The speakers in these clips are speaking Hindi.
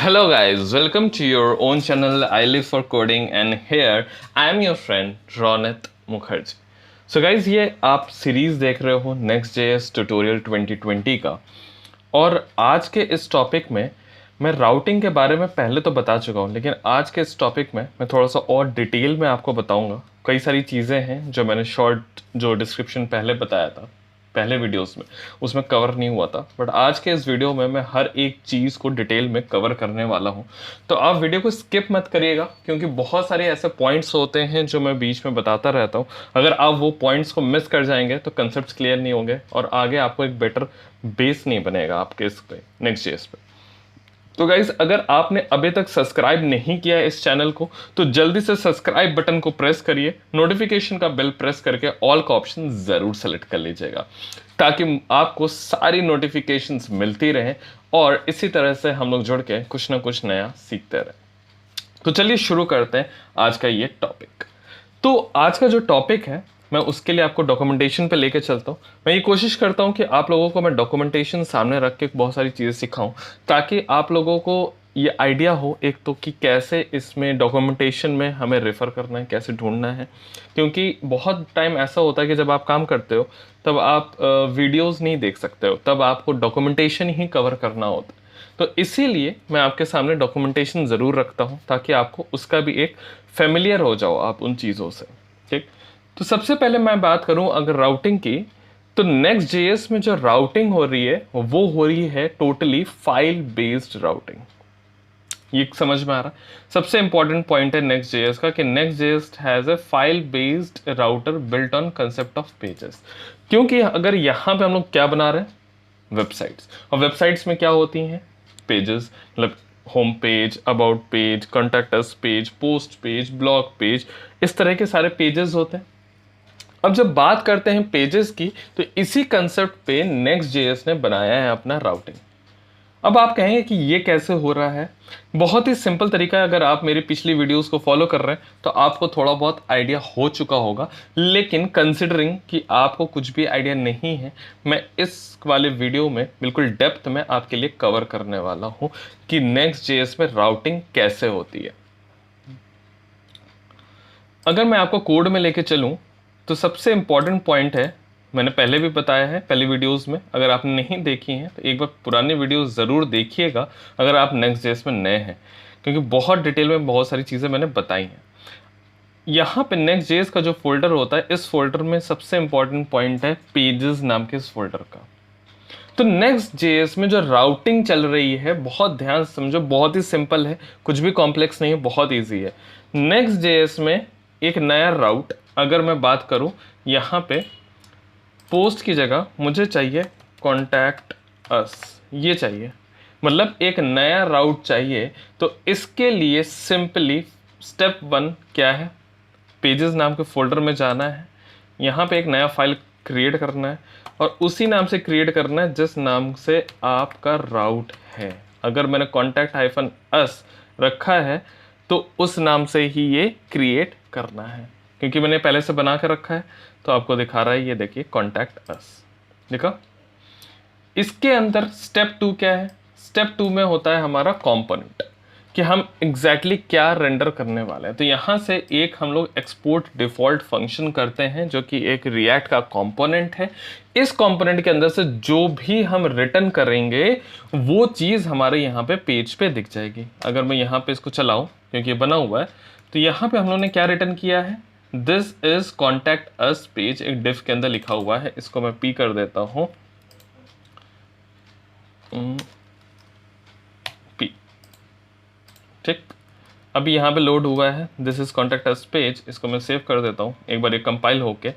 Hello guys, welcome to your own channel I Live for Coding and here I am your friend Ronit Mukherjee. So guys, ये आप सीरीज देख रहे हो Next.js ट्यूटोरियल 2020 का। और आज के इस टॉपिक में मैं राउटिंग के बारे में पहले तो बता चुका हूँ, लेकिन आज के इस टॉपिक में मैं थोड़ा सा और डिटेल में आपको बताऊंगा। कई सारी चीज़ें हैं जो मैंने शॉर्ट जो डिस्क्रिप्शन पहले बताया था पहले वीडियोस में, उसमें कवर नहीं हुआ था, बट आज के इस वीडियो में मैं हर एक चीज़ को डिटेल में कवर करने वाला हूँ। तो आप वीडियो को स्किप मत करिएगा, क्योंकि बहुत सारे ऐसे पॉइंट्स होते हैं जो मैं बीच में बताता रहता हूँ। अगर आप वो पॉइंट्स को मिस कर जाएंगे तो कंसेप्ट क्लियर नहीं होंगे और आगे आपको एक बेटर बेस नहीं बनेगा आपके इस पे Next.js पे। तो गाइज, अगर आपने अभी तक सब्सक्राइब नहीं किया है इस चैनल को तो जल्दी से सब्सक्राइब बटन को प्रेस करिए, नोटिफिकेशन का बेल प्रेस करके ऑल का ऑप्शन ज़रूर सेलेक्ट कर लीजिएगा, ताकि आपको सारी नोटिफिकेशंस मिलती रहें और इसी तरह से हम लोग जुड़ के कुछ ना कुछ नया सीखते रहें। तो चलिए शुरू करते हैं आज का ये टॉपिक। तो आज का जो टॉपिक है, मैं उसके लिए आपको डॉक्यूमेंटेशन पे लेके चलता हूँ। मैं ये कोशिश करता हूँ कि आप लोगों को मैं डॉक्यूमेंटेशन सामने रख के बहुत सारी चीज़ें सिखाऊं, ताकि आप लोगों को ये आइडिया हो एक तो कि कैसे इसमें डॉक्यूमेंटेशन में हमें रेफ़र करना है, कैसे ढूंढना है। क्योंकि बहुत टाइम ऐसा होता है कि जब आप काम करते हो तब आप वीडियोज़ नहीं देख सकते हो, तब आपको डॉक्यूमेंटेशन ही कवर करना होता है। तो इसीलिए मैं आपके सामने डॉक्यूमेंटेशन ज़रूर रखता हूँ, ताकि आपको उसका भी एक फेमिलियर हो जाओ आप उन चीज़ों से। ठीक। तो सबसे पहले मैं बात करूं अगर राउटिंग की, तो Next.js में जो राउटिंग हो रही है वो हो रही है टोटली फाइल बेस्ड राउटिंग। ये समझ में आ रहा है? सबसे इंपॉर्टेंट पॉइंट है Next.js का कि Next.js has a file based router built on concept of pages. क्योंकि अगर यहाँ पे हम लोग क्या बना रहे हैं, वेबसाइट्स, और वेबसाइट्स में क्या होती हैं, पेजेस, मतलब home page, about page, contact us page, post page, blog page, इस तरह के सारे पेजेस होते हैं। अब जब बात करते हैं पेजेस की, तो इसी कंसेप्ट पे Next.js ने बनाया है अपना राउटिंग। अब आप कहेंगे कि ये कैसे हो रहा है? बहुत ही सिंपल तरीका है। अगर आप मेरी पिछली वीडियोस को फॉलो कर रहे हैं तो आपको थोड़ा बहुत आइडिया हो चुका होगा, लेकिन कंसिडरिंग कि आपको कुछ भी आइडिया नहीं है, मैं इस वाले वीडियो में बिल्कुल डेप्थ में आपके लिए कवर करने वाला हूँ कि Next.js में राउटिंग कैसे होती है। अगर मैं आपको कोड में लेके चलूँ तो सबसे इंपॉर्टेंट पॉइंट है, मैंने पहले भी बताया है पहले वीडियोस में, अगर आपने नहीं देखी हैं तो एक बार पुरानी वीडियोस ज़रूर देखिएगा अगर आप Next.js में नए हैं, क्योंकि बहुत डिटेल में बहुत सारी चीज़ें मैंने बताई हैं। यहाँ पे Next.js का जो फोल्डर होता है, इस फोल्डर में सबसे इंपॉर्टेंट पॉइंट है पेजेस नाम के इस फोल्डर का। तो Next.js में जो राउटिंग चल रही है, बहुत ध्यान से समझो, बहुत ही सिंपल है, कुछ भी कॉम्प्लेक्स नहीं है, बहुत ईजी है। Next.js में एक नया राउट, अगर मैं बात करूं, यहाँ पे पोस्ट की जगह मुझे चाहिए कॉन्टैक्ट अस, ये चाहिए, मतलब एक नया राउट चाहिए। तो इसके लिए सिंपली स्टेप 1 क्या है, पेजेस नाम के फोल्डर में जाना है, यहाँ पे एक नया फाइल क्रिएट करना है और उसी नाम से क्रिएट करना है जिस नाम से आपका राउट है। अगर मैंने कॉन्टैक्ट हाइफन अस रखा है तो उस नाम से ही ये क्रिएट करना है, क्योंकि मैंने पहले से बना कर रखा है। तो आपको दिखा रहा है, ये देखिए कॉन्टैक्ट अस, देखा। इसके अंदर स्टेप 2 क्या है, स्टेप 2 में होता है हमारा कंपोनेंट, कि हम एग्जैक्टली क्या रेंडर करने वाले हैं। तो यहाँ से एक हम लोग एक्सपोर्ट डिफ़ॉल्ट फंक्शन करते हैं, जो कि एक रिएक्ट का कंपोनेंट है। इस कंपोनेंट के अंदर से जो भी हम रिटर्न करेंगे वो चीज़ हमारे यहाँ पे पेज पे दिख जाएगी। अगर मैं यहाँ पे इसको चलाऊँ, क्योंकि ये बना हुआ है, तो यहाँ पे हम लोगों ने क्या रिटर्न किया है, this is contact us page, एक डिफ के अंदर लिखा हुआ है। इसको मैं पी कर देता हूँ, पी, ठीक। अभी यहाँ पे लोड हुआ है, this is contact us page. इसको मैं सेव कर देता हूँ, एक बार ये कंपाइल होके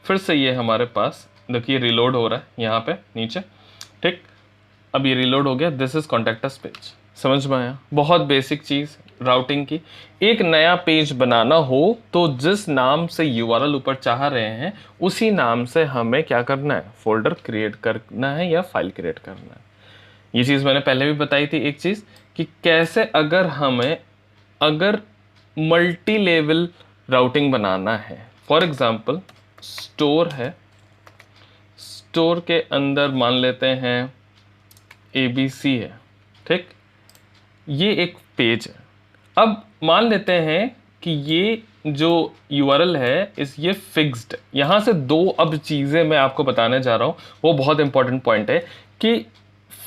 फिर से ये हमारे पास देखिए रिलोड हो रहा है यहाँ पे नीचे, ठीक। अब ये रिलोड हो गया, this is contact us page. समझ में आया? बहुत बेसिक चीज़ राउटिंग की। एक नया पेज बनाना हो तो जिस नाम से यूआरएल ऊपर चाह रहे हैं उसी नाम से हमें क्या करना है, फोल्डर क्रिएट करना है या फाइल क्रिएट करना है। ये चीज़ मैंने पहले भी बताई थी, एक चीज़ कि कैसे अगर मल्टी लेवल राउटिंग बनाना है। फॉर एग्जांपल स्टोर है, स्टोर के अंदर मान लेते हैं ABC है, ठीक। ये एक पेज है। अब मान लेते हैं कि ये जो URL है ये फिक्स्ड। यहाँ से दो अब चीज़ें मैं आपको बताने जा रहा हूँ, वो बहुत इंपॉर्टेंट पॉइंट है कि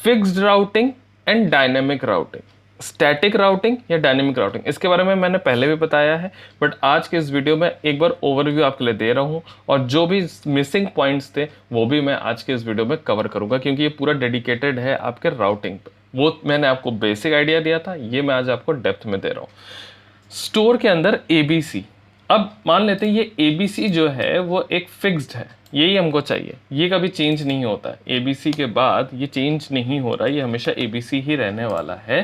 fixed routing and dynamic routing, static routing या डायनेमिक राउटिंग, इसके बारे में मैंने पहले भी बताया है, बट आज के इस वीडियो में एक बार ओवरव्यू आपके लिए दे रहा हूँ, और जो भी मिसिंग पॉइंट्स थे वो भी मैं आज के इस वीडियो में कवर करूँगा, क्योंकि ये पूरा डेडिकेटेड है आपके राउटिंग पे। वो मैंने आपको बेसिक आइडिया दिया था, ये मैं आज आपको डेप्थ में दे रहा हूँ। स्टोर के अंदर ABC, अब मान लेते हैं ये ABC जो है वो एक फिक्स्ड है, यही हमको चाहिए, ये कभी चेंज नहीं होता है। ABC के बाद ये चेंज नहीं हो रहा, ये हमेशा ABC ही रहने वाला है।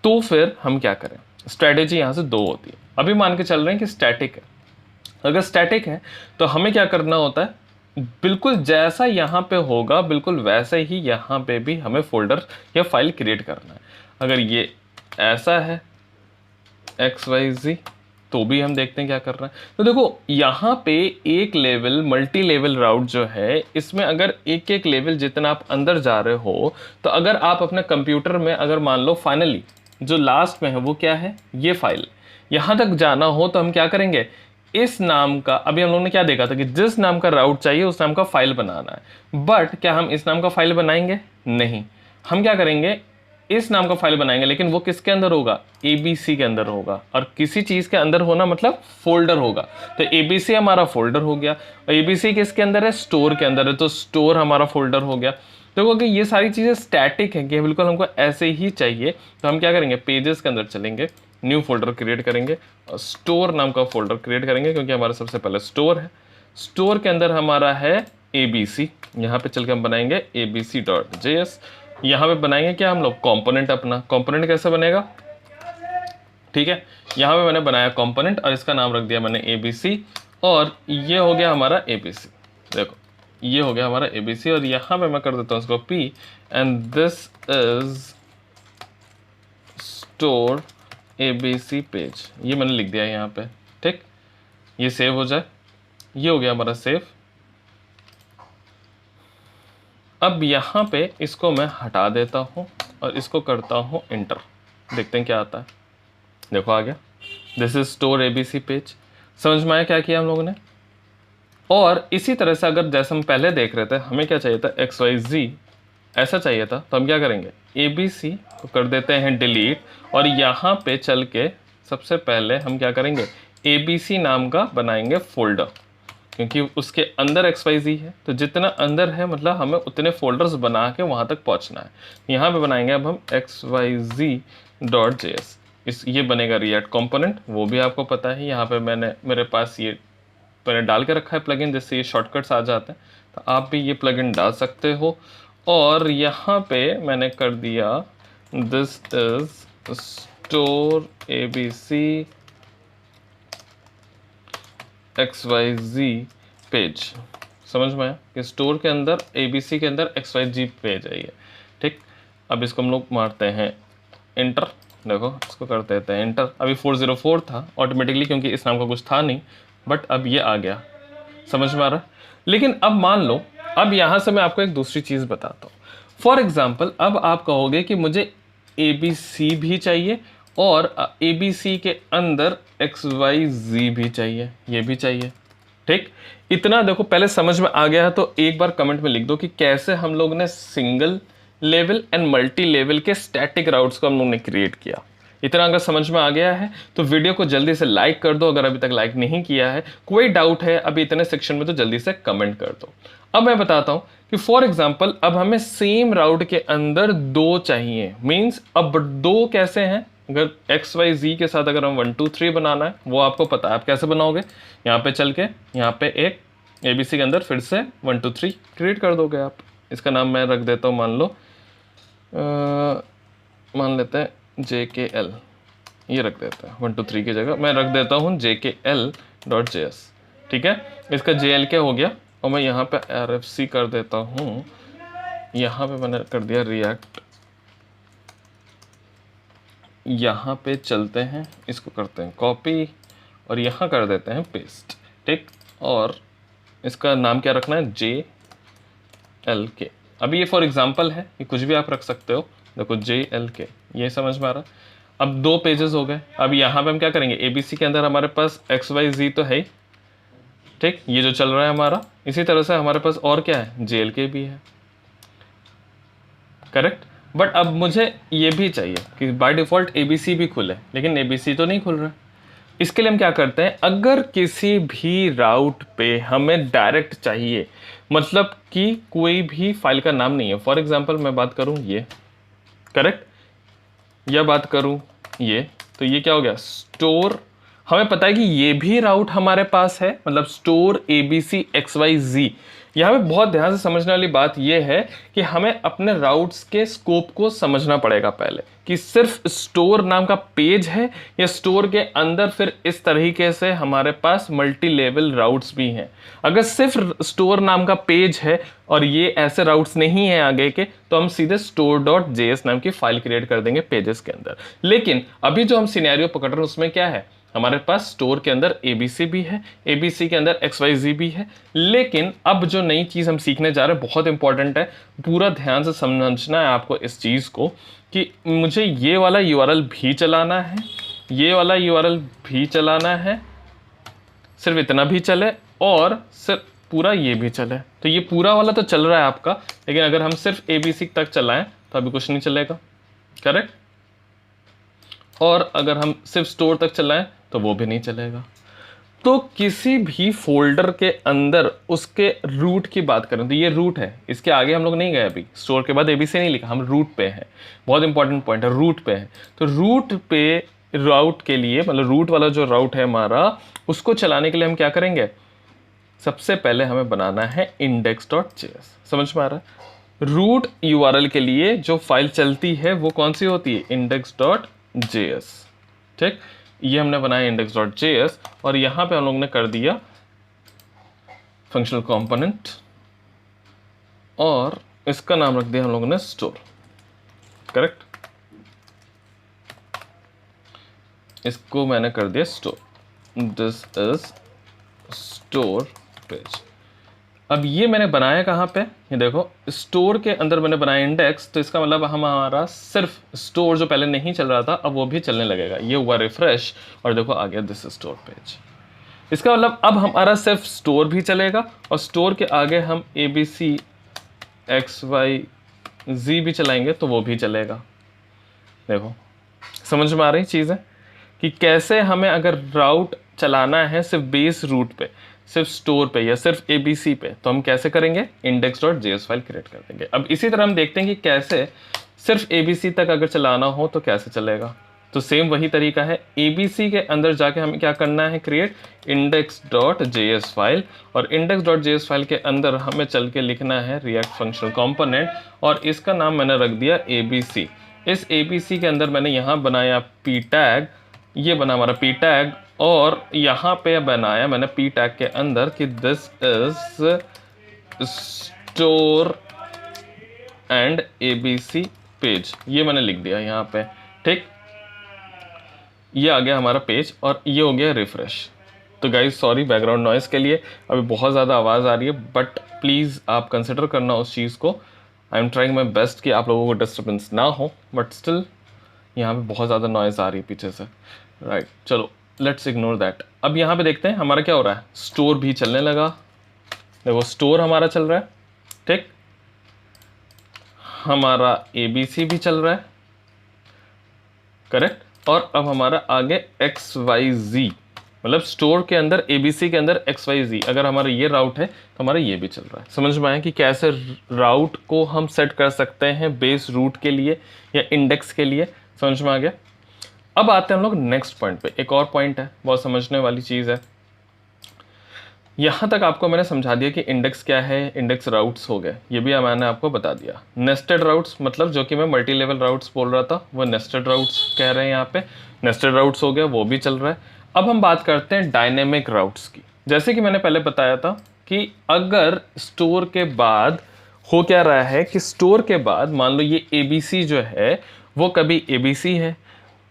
तो फिर हम क्या करें? स्ट्रैटेजी यहाँ से दो होती है। अभी मान के चल रहे हैं कि स्टैटिक है। अगर स्टैटिक है तो हमें क्या करना होता है, बिल्कुल जैसा यहाँ पे होगा बिल्कुल वैसे ही यहाँ पे भी हमें फोल्डर या फाइल क्रिएट करना है। अगर ये ऐसा है XYZ, तो भी हम देखते हैं क्या कर रहा है। तो देखो यहाँ पे एक लेवल मल्टी लेवल राउट जो है, इसमें अगर एक एक लेवल जितना आप अंदर जा रहे हो, तो अगर आप अपने कंप्यूटर में अगर मान लो फाइनली जो लास्ट में है वो क्या है, ये फाइल, यहाँ तक जाना हो तो हम क्या करेंगे, इस नाम का, अभी हम लोगों ने क्या देखा था कि जिस नाम का राउट चाहिए उस नाम का फाइल बनाना है, बट क्या हम इस नाम का फाइल बनाएंगे? नहीं, हम क्या करेंगे, इस नाम का फाइल बनाएंगे, लेकिन वो किसके अंदर होगा? ABC के अंदर होगा। और किसी चीज के अंदर होना मतलब फोल्डर होगा, तो ABC हमारा फोल्डर हो गया। और ABC किसके अंदर है? स्टोर के अंदर है, तो स्टोर हमारा फोल्डर हो गया। देखो कि ये सारी चीजें स्टैटिक है कि बिल्कुल हमको ऐसे ही चाहिए, तो हम क्या करेंगे, पेजेस के अंदर चलेंगे, न्यू फोल्डर क्रिएट करेंगे और स्टोर नाम का फोल्डर क्रिएट करेंगे, क्योंकि हमारा सबसे पहले स्टोर है। स्टोर के अंदर हमारा है ABC, यहाँ पे चल के हम बनाएंगे abc.js। यहाँ पे बनाएंगे क्या हम लोग, कंपोनेंट। अपना कंपोनेंट कैसे बनेगा, ठीक है, यहाँ पे मैंने बनाया कंपोनेंट और इसका नाम रख दिया मैंने ABC, और ये हो गया हमारा ABC। देखो ये हो गया हमारा ABC, और यहाँ पे मैं कर देता हूँ इसको P, and this is store ABC page, ये मैंने लिख दिया यहाँ पे, ठीक। ये सेव हो जाए, ये हो गया हमारा सेव। अब यहाँ पे इसको मैं हटा देता हूँ और इसको करता हूँ इंटर, देखते हैं क्या आता है। देखो आ गया, this is store ABC page. समझ में आया क्या किया हम लोगों ने? और इसी तरह से अगर जैसे हम पहले देख रहे थे, हमें क्या चाहिए था, XYZ ऐसा चाहिए था, तो हम क्या करेंगे, ABC को कर देते हैं डिलीट, और यहाँ पे चल के सबसे पहले हम क्या करेंगे, ABC नाम का बनाएंगे फोल्डर, क्योंकि उसके अंदर XYZ है, तो जितना अंदर है मतलब हमें उतने फोल्डर्स बना के वहाँ तक पहुँचना है। यहाँ पे बनाएंगे अब हम XYZ.js, ये बनेगा रिएक्ट कंपोनेंट, वो भी आपको पता है। यहाँ पे मेरे पास ये मैंने डाल के रखा है प्लगइन, जिससे ये शॉर्टकट्स आ जाते हैं, तो आप भी ये प्लगइन डाल सकते हो। और यहाँ पे मैंने कर दिया this is store ABC XYZ page. समझ में आया कि स्टोर के अंदर ABC के अंदर XYZ पेज है ये, ठीक। अब इसको हम लोग मारते हैं इंटर, देखो इसको कर देते हैं इंटर। अभी 404 था ऑटोमेटिकली, क्योंकि इस नाम का कुछ था नहीं, बट अब ये आ गया, समझ में आ रहा है। लेकिन अब मान लो, अब यहाँ से मैं आपको एक दूसरी चीज़ बताता हूँ। फॉर एग्जाम्पल अब आप कहोगे कि मुझे ABC भी चाहिए और ABC के अंदर XYZ भी चाहिए, ये भी चाहिए, ठीक। इतना देखो पहले समझ में आ गया है, तो एक बार कमेंट में लिख दो कि कैसे हम लोग ने single level and multi level के स्टैटिक राउट्स को हम लोग ने क्रिएट किया। इतना अगर समझ में आ गया है तो वीडियो को जल्दी से लाइक कर दो, अगर अभी तक लाइक नहीं किया है। कोई डाउट है अभी इतने सेक्शन में तो जल्दी से कमेंट कर दो। अब मैं बताता हूँ कि फॉर एग्जाम्पल अब हमें सेम राउट के अंदर दो चाहिए, मीन्स अब दो कैसे हैं, अगर XYZ के साथ अगर हम 1 2 3 बनाना है, वो आपको पता है आप कैसे बनाओगे। यहाँ पे चल के यहाँ पे एक ABC के अंदर फिर से 1 2 3 क्रिएट कर दोगे आप। इसका नाम मैं रख देता हूँ, मान लो मान लेते हैं JKL, ये रख देते हैं 1 2 3 की जगह मैं रख देता हूँ JKL.js, ठीक है। इसका JL क्या हो गया, और मैं यहाँ पे RFC कर देता हूँ, यहाँ पे मैंने कर दिया रिएक्ट। यहाँ पे चलते हैं, इसको करते हैं कॉपी और यहाँ कर देते हैं पेस्ट, ठीक। और इसका नाम क्या रखना है, JLK। अभी ये फॉर एग्जांपल है, ये कुछ भी आप रख सकते हो, देखो JLK, ये समझ में आ रहा। अब 2 पेजेस हो गए। अब यहाँ पे हम क्या करेंगे, ABC के अंदर हमारे पास XYZ तो है ही, ठीक, ये जो चल रहा है हमारा। इसी तरह से हमारे पास और क्या है, JLK भी है, करेक्ट। बट अब मुझे ये भी चाहिए कि बाय डिफ़ॉल्ट ABC भी खुले, लेकिन ABC तो नहीं खुल रहा। इसके लिए हम क्या करते हैं, अगर किसी भी राउट पे हमें डायरेक्ट चाहिए, मतलब कि कोई भी फाइल का नाम नहीं है, फॉर एग्जांपल मैं बात करूं ये, करेक्ट, या बात करूं ये, तो ये क्या हो गया, स्टोर। हमें पता है कि ये भी राउट हमारे पास है, मतलब स्टोर ABC XYZ। यहाँ पे बहुत ध्यान से समझने वाली बात यह है कि हमें अपने राउट्स के स्कोप को समझना पड़ेगा पहले, कि सिर्फ स्टोर नाम का पेज है या स्टोर के अंदर फिर इस तरीके से हमारे पास मल्टी लेवल राउट्स भी हैं। अगर सिर्फ स्टोर नाम का पेज है और ये ऐसे राउट्स नहीं है आगे के, तो हम सीधे store.js नाम की फाइल क्रिएट कर देंगे पेजेस के अंदर। लेकिन अभी जो हम सिनेरियो पकड़ रहे हैं उसमें क्या है, हमारे पास स्टोर के अंदर ABC भी है, ABC के अंदर XYZ भी है। लेकिन अब जो नई चीज़ हम सीखने जा रहे हैं बहुत इंपॉर्टेंट है, पूरा ध्यान से समझना है आपको इस चीज़ को, कि मुझे ये वाला URL भी चलाना है, ये वाला URL भी चलाना है, सिर्फ इतना भी चले, और सिर्फ पूरा ये भी चले। तो ये पूरा वाला तो चल रहा है आपका, लेकिन अगर हम सिर्फ ABC तक चलाएं तो अभी कुछ नहीं चलेगा, करेक्ट। और अगर हम सिर्फ स्टोर तक चलाएं तो वो भी नहीं चलेगा। तो किसी भी फोल्डर के अंदर उसके रूट की बात करें तो ये रूट है, इसके आगे हम लोग नहीं गए अभी, स्टोर के बाद ABC नहीं लिखा, हम रूट पे हैं। बहुत इंपॉर्टेंट पॉइंट है, रूट पे है। तो रूट पे राउट के लिए, मतलब रूट वाला जो राउट है हमारा, उसको चलाने के लिए हम क्या करेंगे, सबसे पहले हमें बनाना है index.js। समझ में आ रहा है। रूट URL के लिए जो फाइल चलती है वो कौन सी होती है, index.js, ठीक। ये हमने बनाया index.js, और यहां पे हम लोग ने कर दिया फंक्शनल कंपोनेंट, और इसका नाम रख दिया हम लोगों ने स्टोर, करेक्ट। इसको मैंने कर दिया store, this is store page. अब ये मैंने बनाया कहाँ पे, ये देखो स्टोर के अंदर मैंने बनाया इंडेक्स, तो इसका मतलब हमारा सिर्फ स्टोर जो पहले नहीं चल रहा था अब वो भी चलने लगेगा। ये हुआ रिफ्रेश, और देखो आ गया दिस स्टोर पेज। इसका मतलब अब हमारा सिर्फ स्टोर भी चलेगा, और स्टोर के आगे हम ABC XYZ भी चलाएंगे तो वो भी चलेगा। देखो समझ में आ रही चीज़ है कि कैसे हमें अगर राउट चलाना है सिर्फ बेस रूट पे, सिर्फ स्टोर पे, या सिर्फ ABC पे, तो हम कैसे करेंगे, index.js फाइल क्रिएट कर देंगे। अब इसी तरह हम देखते हैं कि कैसे सिर्फ ABC तक अगर चलाना हो तो कैसे चलेगा। तो सेम वही तरीका है, ABC के अंदर जाके हमें क्या करना है, क्रिएट index.js फाइल, और index.js फाइल के अंदर हमें चल के लिखना है रिएक्ट फंक्शनल कंपोनेंट, और इसका नाम मैंने रख दिया ABC। इस ABC के अंदर मैंने यहाँ बनाया p टैग, ये बना हमारा p टैग, और यहाँ पे बनाया मैंने p टैग के अंदर कि this is store and ABC page, ये मैंने लिख दिया यहाँ पे, ठीक। ये आ गया हमारा पेज, और ये हो गया रिफ्रेश। तो गाइस सॉरी बैकग्राउंड नॉइस के लिए, अभी बहुत ज़्यादा आवाज़ आ रही है, बट प्लीज़ आप कंसिडर करना उस चीज़ को। I am trying my best कि आप लोगों को डिस्टर्बेंस ना हो, बट स्टिल यहाँ पे बहुत ज़्यादा नॉइज़ आ रही है पीछे से, राइट। चलो लेट्स इग्नोर दैट। अब यहाँ पे देखते हैं हमारा क्या हो रहा है, स्टोर भी चलने लगा। देखो स्टोर हमारा चल रहा है, ठीक, हमारा ABC भी चल रहा है, करेक्ट, और अब हमारा आगे XYZ, मतलब स्टोर के अंदर ABC के अंदर XYZ, अगर हमारा ये राउट है तो हमारा ये भी चल रहा है। समझ में आया कि कैसे राउट को हम सेट कर सकते हैं बेस रूट के लिए या इंडेक्स के लिए, समझ में आ गया। अब आते हैं हम लोग नेक्स्ट पॉइंट पे। एक और पॉइंट है, बहुत समझने वाली चीज़ है। यहाँ तक आपको मैंने समझा दिया कि इंडेक्स क्या है, इंडेक्स राउट्स हो गए, ये भी मैंने आपको बता दिया। नेस्टेड राउट्स, मतलब जो कि मैं मल्टी लेवल राउट्स बोल रहा था वो नेस्टेड राउट्स कह रहे हैं यहाँ पे, नेस्टेड राउट्स हो गया, वो भी चल रहा है। अब हम बात करते हैं डायनेमिक राउट्स की। जैसे कि मैंने पहले बताया था कि अगर स्टोर के बाद हो क्या रहा है कि स्टोर के बाद मान लो ये ABC जो है वो कभी ABC है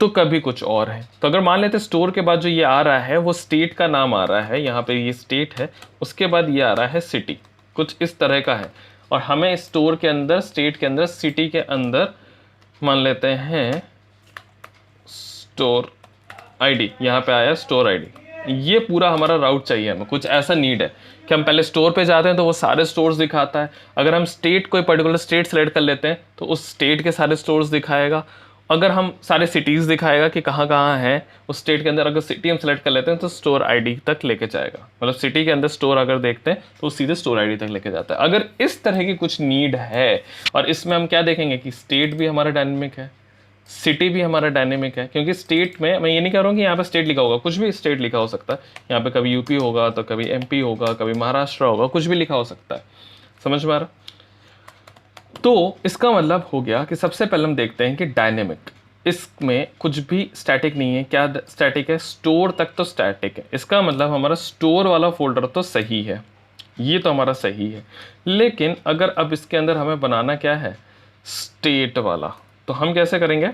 तो कभी कुछ और है। तो अगर मान लेते स्टोर के बाद जो ये आ रहा है वो स्टेट का नाम आ रहा है, यहाँ पे ये स्टेट है, उसके बाद ये आ रहा है सिटी, कुछ इस तरह का है। और हमें स्टोर के अंदर, स्टेट के अंदर, सिटी के अंदर मान लेते हैं स्टोर आईडी, यहाँ पे आया स्टोर आईडी। ये पूरा हमारा राउट चाहिए हमें, कुछ ऐसा नीड है कि हम पहले स्टोर पे जाते हैं तो वो सारे स्टोर्स दिखाता है। अगर हम स्टेट, कोई पर्टिकुलर स्टेट सेलेक्ट कर लेते हैं तो उस स्टेट के सारे स्टोर्स दिखाएगा। अगर हम सारे सिटीज़ दिखाएगा कि कहाँ कहाँ है उस स्टेट के अंदर। अगर सिटी हम सेलेक्ट कर लेते हैं तो स्टोर आईडी तक लेके जाएगा, मतलब सिटी के अंदर स्टोर अगर देखते हैं तो सीधे स्टोर आईडी तक लेके जाता है। अगर इस तरह की कुछ नीड है, और इसमें हम क्या देखेंगे कि स्टेट भी हमारा डायनेमिक है, सिटी भी हमारा डायनेमिक है। क्योंकि स्टेट में मैं ये नहीं कह रहा हूँ कि यहाँ पे स्टेट लिखा होगा, कुछ भी स्टेट लिखा हो सकता है। यहाँ पे कभी यूपी होगा तो कभी एमपी होगा, कभी महाराष्ट्र होगा, कुछ भी लिखा हो सकता है। समझ में आ रहा? तो इसका मतलब हो गया कि सबसे पहले हम देखते हैं कि डायनेमिक, इसमें कुछ भी स्टैटिक नहीं है। क्या स्टैटिक है? स्टोर तक तो स्टैटिक है। इसका मतलब हमारा स्टोर वाला फोल्डर तो सही है, ये तो हमारा सही है। लेकिन अगर अब इसके अंदर हमें बनाना क्या है, स्टेट वाला, तो हम कैसे करेंगे?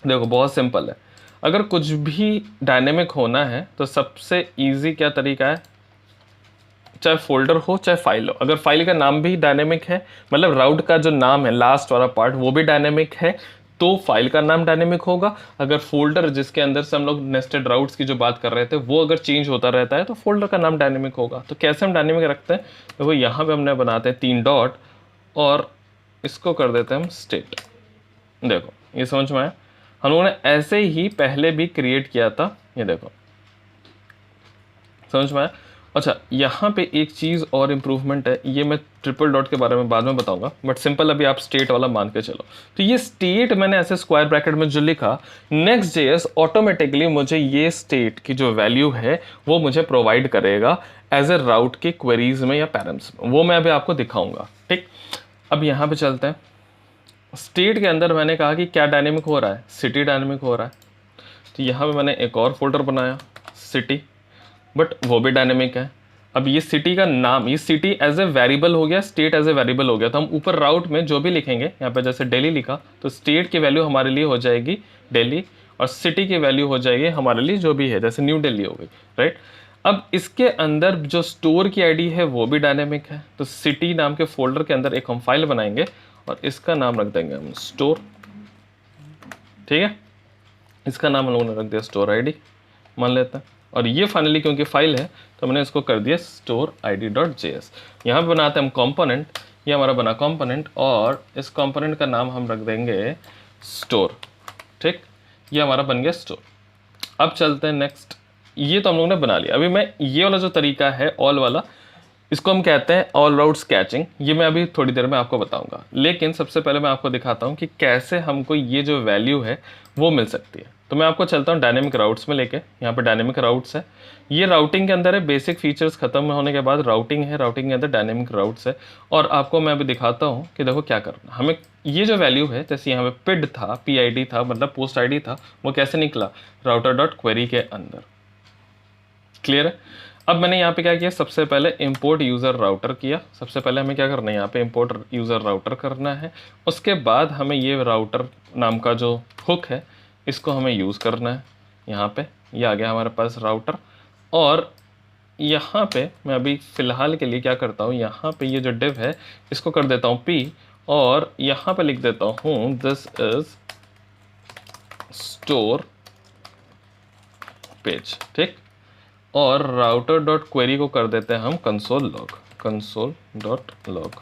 देखो बहुत सिंपल है। अगर कुछ भी डायनेमिक होना है तो सबसे इजी क्या तरीका है, चाहे फोल्डर हो चाहे फाइल हो। अगर फाइल का नाम भी डायनेमिक है, मतलब राउट का जो नाम है लास्ट वाला पार्ट वो भी डायनेमिक है, तो फाइल का नाम डायनेमिक होगा। अगर फोल्डर जिसके अंदर से हम लोग नेस्टेड राउट्स की जो बात कर रहे थे वो अगर चेंज होता रहता है तो फोल्डर का नाम डायनेमिक होगा। तो कैसे हम डायनेमिक रखते हैं? तो वो यहाँ पे हमने बनाते हैं 3 डॉट और इसको कर देते हैं हम स्टेट। देखो ये समझ में आया? हम लोगों ने ऐसे ही पहले भी क्रिएट किया था, ये देखो समझ में आया? अच्छा, यहाँ पे एक चीज़ और इम्प्रूवमेंट है, ये मैं ट्रिपल डॉट के बारे में बाद में बताऊंगा, बट सिंपल अभी आप स्टेट वाला मान के चलो। तो ये स्टेट मैंने ऐसे स्क्वायर ब्रैकेट में जो लिखा, नेक्स्ट जेएस ऑटोमेटिकली मुझे ये स्टेट की जो वैल्यू है वो मुझे प्रोवाइड करेगा एज ए राउट के क्वेरीज में या पैरम्स में। वो मैं अभी आपको दिखाऊंगा, ठीक। अब यहाँ पे चलते हैं। स्टेट के अंदर मैंने कहा कि क्या डायनेमिक हो रहा है, सिटी डायनेमिक हो रहा है। तो यहाँ पे मैंने एक और फोल्डर बनाया सिटी, बट वो भी डायनेमिक है। अब ये सिटी का नाम, ये सिटी एज ए वेरिएबल हो गया, स्टेट एज ए वेरिएबल हो गया। तो हम ऊपर राउट में जो भी लिखेंगे, यहाँ पे जैसे दिल्ली लिखा तो स्टेट की वैल्यू हमारे लिए हो जाएगी दिल्ली, और सिटी की वैल्यू हो जाएगी हमारे लिए जो भी है, जैसे न्यू दिल्ली हो गई, राइट। अब इसके अंदर जो स्टोर की आईडी है वो भी डायनेमिक है। तो सिटी नाम के फोल्डर के अंदर एक हम फाइल बनाएंगे और इसका नाम रख देंगे हम स्टोर, ठीक है। इसका नाम हम लोगों ने रख दिया स्टोर आईडी मान लेते हैं। और ये फाइनली क्योंकि फाइल है तो मैंने इसको कर दिया स्टोर id.js। यहाँ पे बनाते हैं हम कंपोनेंट, ये हमारा बना कंपोनेंट, और इस कंपोनेंट का नाम हम रख देंगे स्टोर, ठीक। ये हमारा बन गया स्टोर। अब चलते हैं नेक्स्ट। ये तो हम लोगों ने बना लिया। अभी मैं ये वाला जो तरीका है ऑल वाला, इसको हम कहते हैं ऑल राउट स्केचिंग। ये मैं अभी थोड़ी देर में आपको बताऊंगा, लेकिन सबसे पहले मैं आपको दिखाता हूँ कि कैसे हमको ये जो वैल्यू है वो मिल सकती है। तो मैं आपको चलता हूँ डायनेमिक राउट्स में लेके। यहाँ पे डायनेमिक राउट्स है, ये राउटिंग के अंदर है। बेसिक फीचर्स खत्म होने के बाद राउटिंग है, राउटिंग के अंदर डायनेमिक राउट्स है। और आपको मैं अभी दिखाता हूँ कि देखो क्या करना हमें। ये जो वैल्यू है, जैसे यहाँ पे पिड था, PID था, मतलब पोस्ट ID था, वो कैसे निकला, राउटर डॉट क्वेरी के अंदर। क्लियर है? अब मैंने यहाँ पे क्या किया, सबसे पहले इंपोर्ट यूज़र राउटर किया। सबसे पहले हमें क्या करना है, यहाँ पे इंपोर्ट यूज़र राउटर करना है। उसके बाद हमें ये राउटर नाम का जो हुक है इसको हमें यूज़ करना है। यहाँ पे ये आ गया हमारे पास राउटर। और यहाँ पे मैं अभी फ़िलहाल के लिए क्या करता हूँ, यहाँ पे ये जो डिव है इसको कर देता हूँ P, और यहाँ पे लिख देता हूँ दिस इज़ स्टोर पेज, ठीक। और राउटर डॉट क्वेरी को कर देते हैं हम console log, console dot log,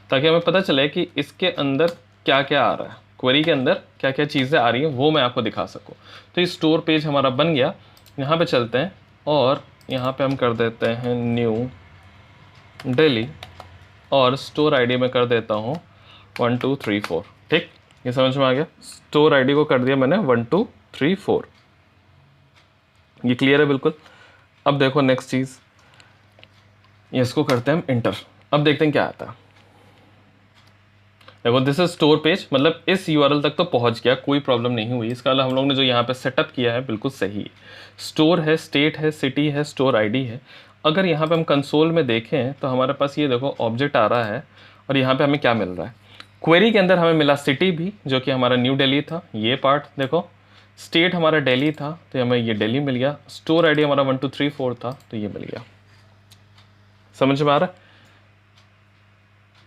ताकि हमें पता चले कि इसके अंदर क्या क्या आ रहा है, क्वेरी के अंदर क्या क्या चीज़ें आ रही हैं वो मैं आपको दिखा सकूँ। तो ये स्टोर पेज हमारा बन गया। यहाँ पे चलते हैं और यहाँ पे हम कर देते हैं न्यू दिल्ली, और स्टोर आईडी में कर देता हूँ 1 2 3 4, ठीक। ये समझ में आ गया? स्टोर आईडी को कर दिया मैंने 1 2 3 4। ये क्लियर है बिल्कुल? अब देखो नेक्स्ट चीज़, ये इसको करते हैं हम इंटर। अब देखते हैं क्या आता है। देखो दिस इज स्टोर पेज, मतलब इस URL तक तो पहुंच गया, कोई प्रॉब्लम नहीं हुई। इसका हम लोग ने जो यहाँ पे सेटअप किया है बिल्कुल सही है। स्टोर है, स्टेट है, सिटी है, स्टोर आईडी है। अगर यहाँ पे हम कंसोल में देखें तो हमारे पास ये देखो ऑब्जेक्ट आ रहा है, और यहाँ पे हमें क्या मिल रहा है, क्वेरी के अंदर हमें मिला सिटी भी, जो कि हमारा न्यू दिल्ली था, ये पार्ट देखो। स्टेट हमारा दिल्ली था तो हमें ये दिल्ली मिल गया। स्टोर आईडी हमारा 1 2 3 4 था तो ये मिल गया। समझ में आ रहा है?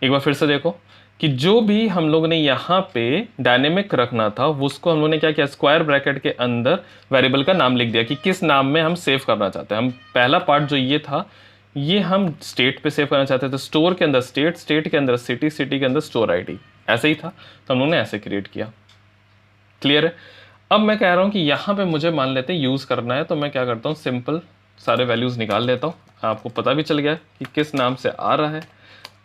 एक बार फिर से देखो कि जो भी हम लोग ने यहाँ पे डायनेमिक रखना था उसको हम लोग ने क्या किया, स्क्वायर ब्रैकेट के अंदर वेरिएबल का नाम लिख दिया कि किस नाम में हम सेव करना चाहते हैं। हम पहला पार्ट जो ये था ये हम स्टेट पे सेव करना चाहते थे, स्टोर के अंदर स्टेट, स्टेट के अंदर सिटी, सिटी के अंदर स्टोर आईडी, ऐसे ही था तो हम लोगों ने ऐसे क्रिएट किया। क्लियर है। अब मैं कह रहा हूँ कि यहाँ पे मुझे मान लेते हैं यूज़ करना है, तो मैं क्या करता हूँ, सिंपल सारे वैल्यूज़ निकाल लेता हूँ। आपको पता भी चल गया कि किस नाम से आ रहा है,